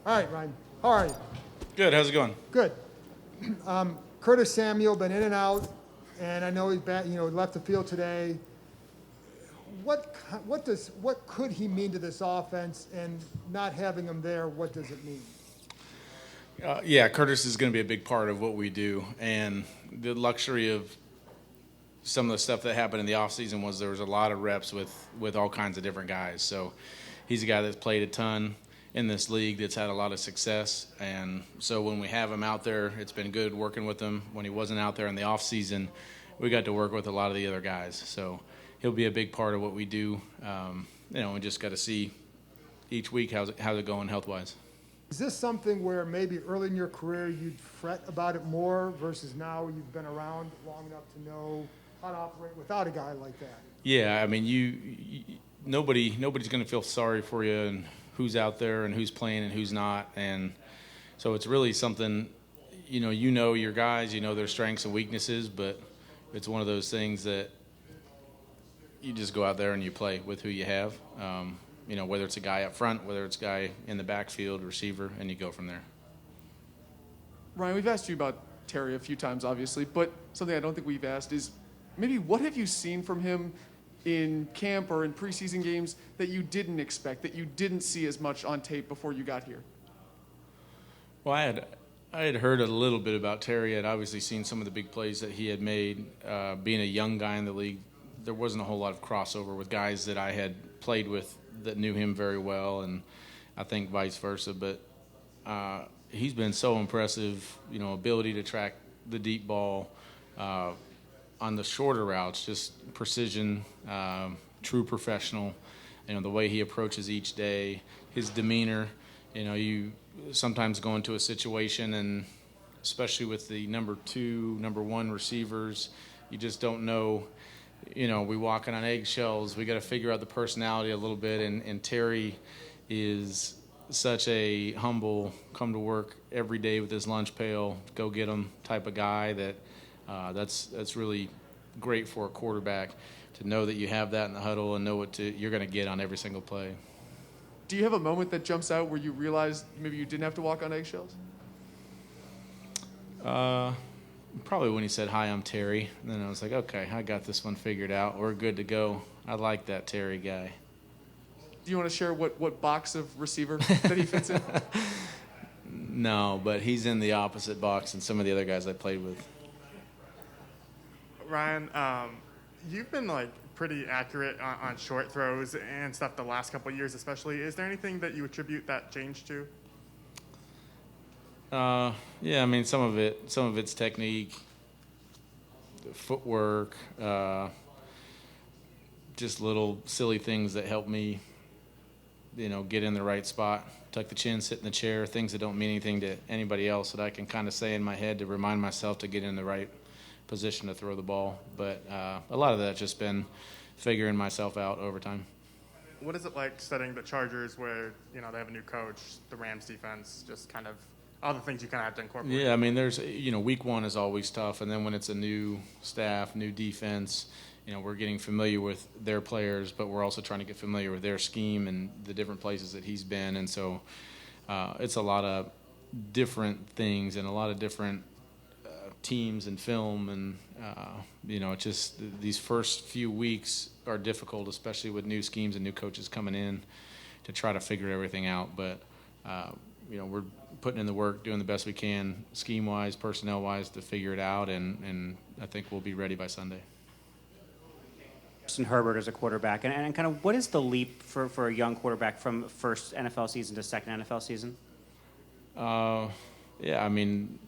All right, Ryan. How are you? Good. How's it going? Good. Curtis Samuel been in and out, and I know he's back. Left the field today. What could he mean to this offense? And not having him there, what does it mean? Yeah, Curtis is going to be a big part of what we do, and the luxury of some of the stuff that happened in the offseason was there was a lot of reps with all kinds of different guys. So he's a guy that's played a ton in this league, that's had a lot of success, and so when we have him out there, it's been good working with him. When he wasn't out there in the offseason, we got to work with a lot of the other guys. So he'll be a big part of what we do. We just got to see each week how's it going health-wise. Is this something where maybe early in your career you'd fret about it more versus now you've been around long enough to know how to operate without a guy like that? Yeah, I mean, nobody's going to feel sorry for you and who's out there and who's playing and who's not, and so it's really something. You know your guys, you know their strengths and weaknesses, but it's one of those things that you just go out there and you play with who you have. Whether it's a guy up front, whether it's a guy in the backfield, receiver, and you go from there. Ryan, we've asked you about Terry a few times, obviously, but something I don't think we've asked is maybe what have you seen from him in camp or in preseason games that you didn't expect, that you didn't see as much on tape before you got here? Well, I had heard a little bit about Terry. I'd obviously seen some of the big plays that he had made. Being a young guy in the league, there wasn't a whole lot of crossover with guys that I had played with that knew him very well, and I think vice versa. But he's been so impressive, ability to track the deep ball, on the shorter routes, just precision, true professional. The way he approaches each day, his demeanor. You sometimes go into a situation, and especially with the number 2, number 1 receivers, you just don't know. We walking on eggshells. We got to figure out the personality a little bit, and Terry is such a humble, come to work every day with his lunch pail, go get 'em type of guy that that's really great for a quarterback to know that you have that in the huddle and know what you're going to get on every single play. Do you have a moment that jumps out where you realized maybe you didn't have to walk on eggshells? Probably when he said, "Hi, I'm Terry." And then I was like, okay, I got this one figured out. We're good to go. I like that Terry guy. Do you want to share what box of receiver that he fits in? No, but he's in the opposite box than some of the other guys I played with. Ryan, you've been pretty accurate on short throws and stuff the last couple of years, especially. Is there anything that you attribute that change to? Yeah, I mean, some of it's technique, footwork, just little silly things that help me, get in the right spot, tuck the chin, sit in the chair, things that don't mean anything to anybody else that I can kind of say in my head to remind myself to get in the right position to throw the ball. But a lot of that's just been figuring myself out over time. What is it like studying the Chargers where, they have a new coach, the Rams defense, just kind of all the things you kind of have to incorporate? Yeah, I mean, there's, week one is always tough. And then when it's a new staff, new defense, we're getting familiar with their players, but we're also trying to get familiar with their scheme and the different places that he's been. And so it's a lot of different things and a lot of different teams and film. And, it's just these first few weeks are difficult, especially with new schemes and new coaches coming in to try to figure everything out. But, we're putting in the work, doing the best we can, scheme-wise, personnel-wise, to figure it out, and I think we'll be ready by Sunday. Justin Herbert as a quarterback, and kind of what is the leap for a young quarterback from first NFL season to second NFL season? Yeah, I mean,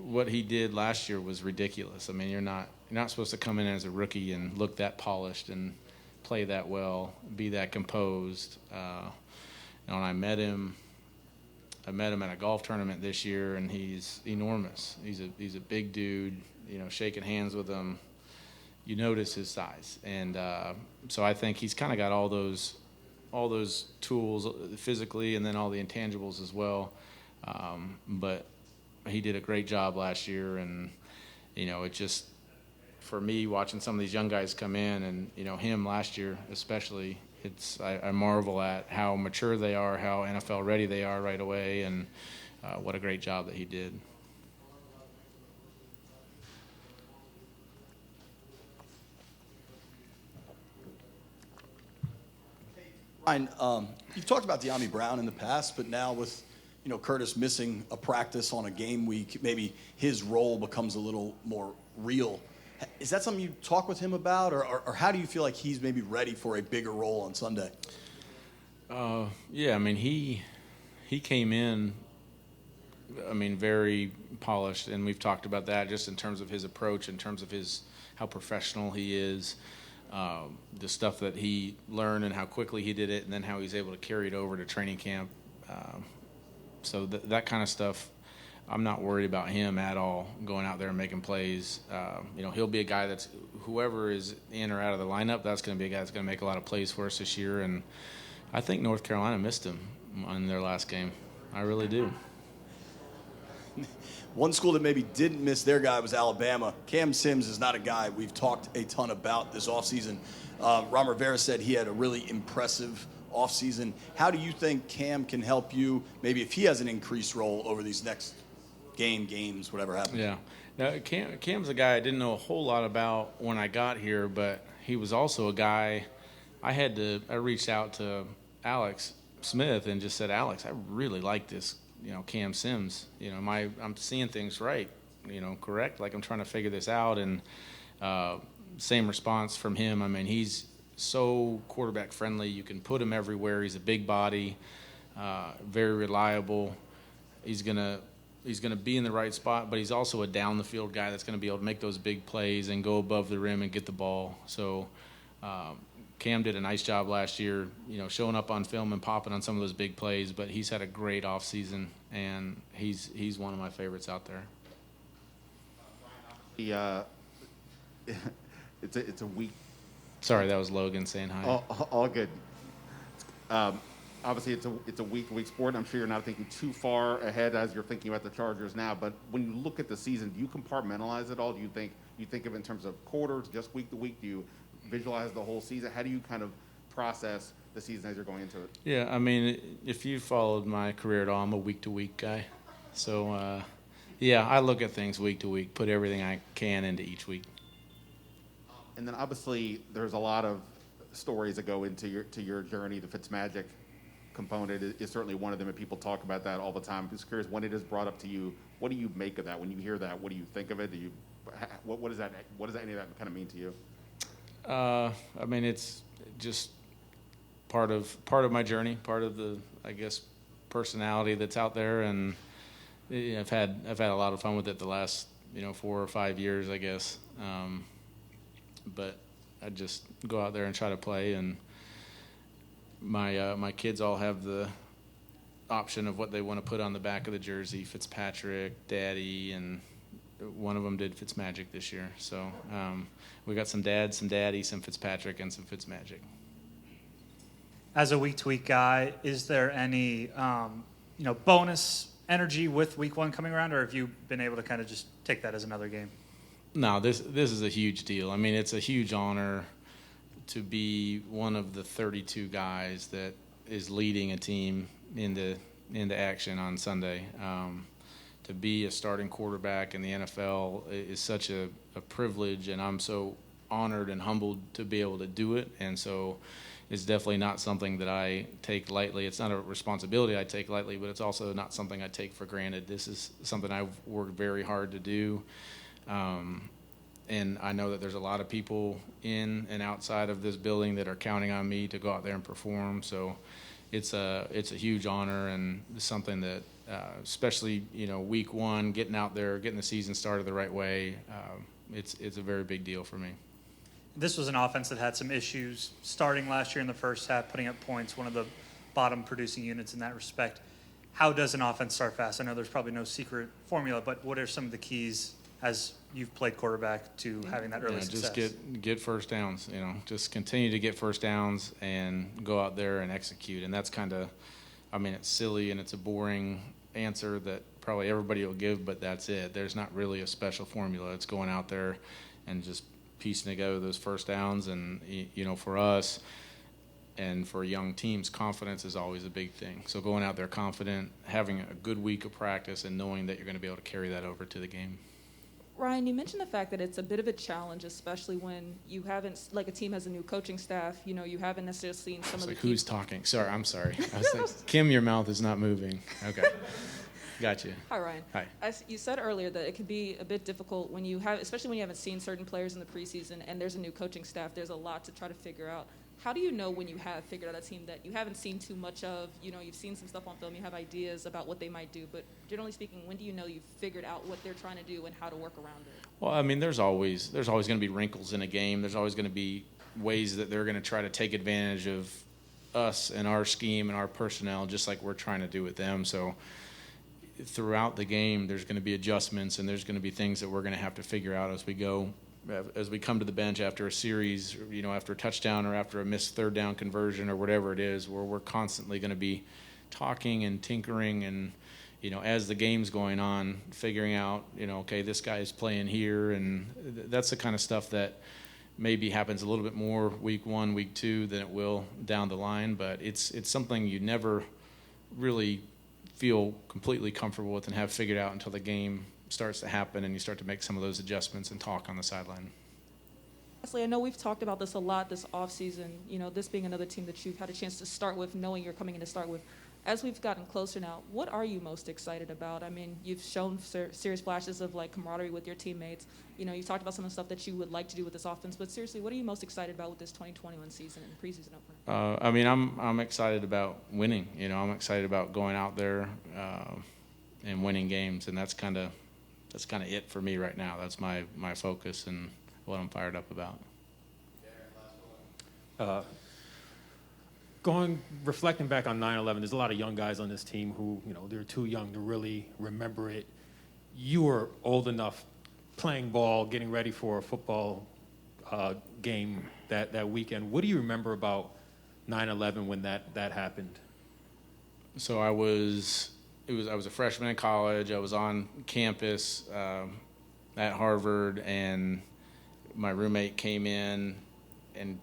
what he did last year was ridiculous. I mean, you're not supposed to come in as a rookie and look that polished and play that well, be that composed. When I met him at a golf tournament this year, and he's enormous. He's a big dude. Shaking hands with him, you notice his size, and so I think he's kind of got all those tools physically, and then all the intangibles as well. But he did a great job last year, and it just, for me, watching some of these young guys come in, and him last year especially, I marvel at how mature they are, how NFL ready they are right away, and what a great job that he did. Ryan, you've talked about De'Ami Brown in the past, but now with Curtis missing a practice on a game week, maybe his role becomes a little more real. Is that something you talk with him about, or how do you feel like he's maybe ready for a bigger role on Sunday? Yeah, I mean, he came in, very polished, and we've talked about that just in terms of his approach, in terms of how professional he is, the stuff that he learned and how quickly he did it, and then how he's able to carry it over to training camp. So that kind of stuff, I'm not worried about him at all going out there and making plays. He'll be a guy that's whoever is in or out of the lineup, that's going to be a guy that's going to make a lot of plays for us this year. And I think North Carolina missed him on their last game. I really do. One school that maybe didn't miss their guy was Alabama. Cam Sims is not a guy we've talked a ton about this offseason. Ron Rivera said he had a really impressive offseason. How do you think Cam can help you, maybe if he has an increased role over these next games, whatever happens? Yeah. Now, Cam's a guy I didn't know a whole lot about when I got here, but he was also a guy I reached out to Alex Smith and just said, Alex, I really like this, Cam Sims. I'm seeing things right, correct? Like I'm trying to figure this out. And same response from him. I mean, he's so quarterback friendly. You can put him everywhere. He's a big body, very reliable. He's gonna be in the right spot, but he's also a down the field guy that's gonna be able to make those big plays and go above the rim and get the ball. So Cam did a nice job last year, showing up on film and popping on some of those big plays. But he's had a great offseason, and he's one of my favorites out there. It's a week. Sorry, that was Logan saying hi. All good. Obviously, it's a week-to-week sport. I'm sure you're not thinking too far ahead as you're thinking about the Chargers now. But when you look at the season, do you compartmentalize it all? Do you think of it in terms of quarters, just week to week? Do you visualize the whole season? How do you kind of process the season as you're going into it? Yeah, I mean, if you followed my career at all, I'm a week-to-week guy. So, I look at things week to week, put everything I can into each week. And then obviously there's a lot of stories that go into your journey. The Fitzmagic component is certainly one of them, and people talk about that all the time. I'm just curious, when it is brought up to you, what do you make of that? When you hear that, what do you think of it? What does any of that kind of mean to you? I mean, it's just part of my journey, part of the, I guess, personality that's out there, and I've had a lot of fun with it the last 4 or 5 years, I guess. But I just go out there and try to play, and my kids all have the option of what they want to put on the back of the jersey: Fitzpatrick, Daddy, and one of them did Fitzmagic this year. So we got some Dad, some Daddy, some Fitzpatrick, and some Fitzmagic. As a week-to-week guy, is there any bonus energy with week one coming around, or have you been able to kind of just take that as another game? No, this is a huge deal. I mean, it's a huge honor to be one of the 32 guys that is leading a team into action on Sunday. To be a starting quarterback in the NFL is such a privilege, and I'm so honored and humbled to be able to do it. And so it's definitely not something that I take lightly. It's not a responsibility I take lightly, but it's also not something I take for granted. This is something I've worked very hard to do. And I know that there's a lot of people in and outside of this building that are counting on me to go out there and perform. So it's a huge honor, and something that, especially week one, getting out there, getting the season started the right way, it's a very big deal for me. This was an offense that had some issues starting last year in the first half, putting up points, one of the bottom producing units in that respect. How does an offense start fast? I know there's probably no secret formula, but what are some of the keys as you've played quarterback to having that early success? Just get first downs, just continue to get first downs and go out there and execute. And that's kind of, it's silly and it's a boring answer that probably everybody will give, but that's it. There's not really a special formula. It's going out there and just piecing together those first downs. And, for us, And for young teams, confidence is always a big thing. So going out there confident, having a good week of practice, and knowing that you're going to be able to carry that over to the game. Ryan, you mentioned the fact that it's a bit of a challenge, especially when you haven't, like a team has a new coaching staff, you know, you haven't necessarily seen some of the Who's talking? Sorry, I'm sorry. I was like, Kim, your mouth is not moving. Okay. Gotcha. Hi, Ryan. Hi. As you said earlier that it can be a bit difficult when you have, especially when you haven't seen certain players in the preseason and there's a new coaching staff, there's a lot to try to figure out. How do you know when you have figured out a team that you haven't seen too much of? You know, you've seen some stuff on film, you have ideas about what they might do, but generally speaking, when do you know you've figured out what they're trying to do and how to work around it? Well, I mean, there's always going to be wrinkles in a game. There's always going to be ways that they're going to try to take advantage of us and our scheme and our personnel, just like we're trying to do with them. So throughout the game, there's going to be adjustments, and there's going to be things that we're going to have to figure out as we go. As we come to the bench after a series, you know, after a touchdown or after a missed third down conversion or whatever it is, where we're constantly going to be talking and tinkering and, you know, as the game's going on, figuring out, you know, okay, this guy's playing here, and that's the kind of stuff that maybe happens a little bit more week 1, week 2 than it will down the line, but it's something you never really feel completely comfortable with and have figured out until the game starts to happen and you start to make some of those adjustments and talk on the sideline. Lastly, I know we've talked about this a lot this offseason, you know, this being another team that you've had a chance to start with, knowing you're coming in to start with. As we've gotten closer now, what are you most excited about? I mean, you've shown serious flashes of, like, camaraderie with your teammates. You know, you talked about some of the stuff that you would like to do with this offense, but seriously, what are you most excited about with this 2021 season and preseason opener? I mean, I'm excited about winning. You know, I'm excited about going out there and winning games, and that's kind of it for me right now. That's my focus and what I'm fired up about. Reflecting back on 9/11, there's a lot of young guys on this team who, you know, they're too young to really remember it. You were old enough, playing ball, getting ready for a football game that weekend. What do you remember about 9/11 when that happened? So I was a freshman in college. I was on campus at Harvard, and my roommate came in and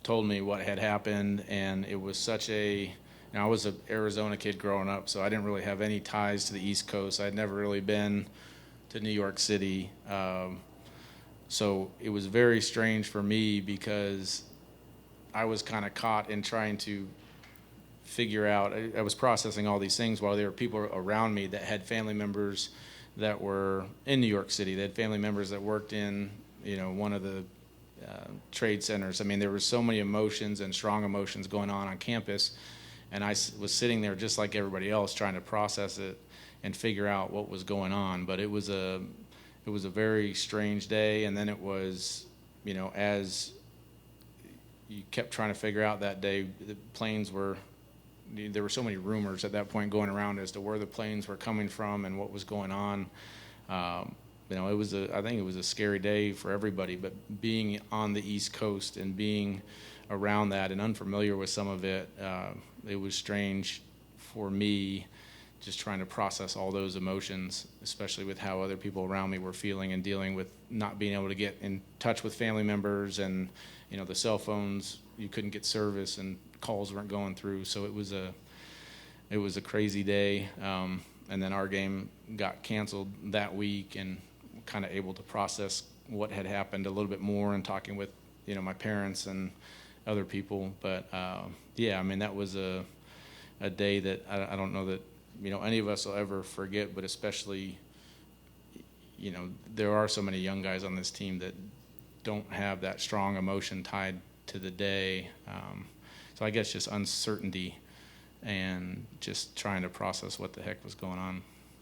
told me what had happened, and it was such a, I was an Arizona kid growing up, so I didn't really have any ties to the East Coast. I'd never really been to New York City. So it was very strange for me because I was kind of caught in trying to figure out, I was processing all these things while there were people around me that had family members that were in New York City. They had family members that worked in, you know, one of the trade centers. I mean, there were so many emotions and strong emotions going on campus, and I was sitting there just like everybody else trying to process it and figure out what was going on. But it was a very strange day, and then it was, you know, as you kept trying to figure out that day, the planes were, there were so many rumors at that point going around as to where the planes were coming from and what was going on. You know, I think it was a scary day for everybody, but being on the East Coast and being around that and unfamiliar with some of it, it was strange for me just trying to process all those emotions, especially with how other people around me were feeling and dealing with not being able to get in touch with family members, and, you know, the cell phones, you couldn't get service and calls weren't going through. So it was a crazy day. And then our game got canceled that week, and kind of able to process what had happened a little bit more and talking with, you know, my parents and other people. But yeah, I mean, that was a day that I don't know that, you know, any of us will ever forget, but especially, you know, there are so many young guys on this team that don't have that strong emotion tied to the day. So I guess just uncertainty and just trying to process what the heck was going on.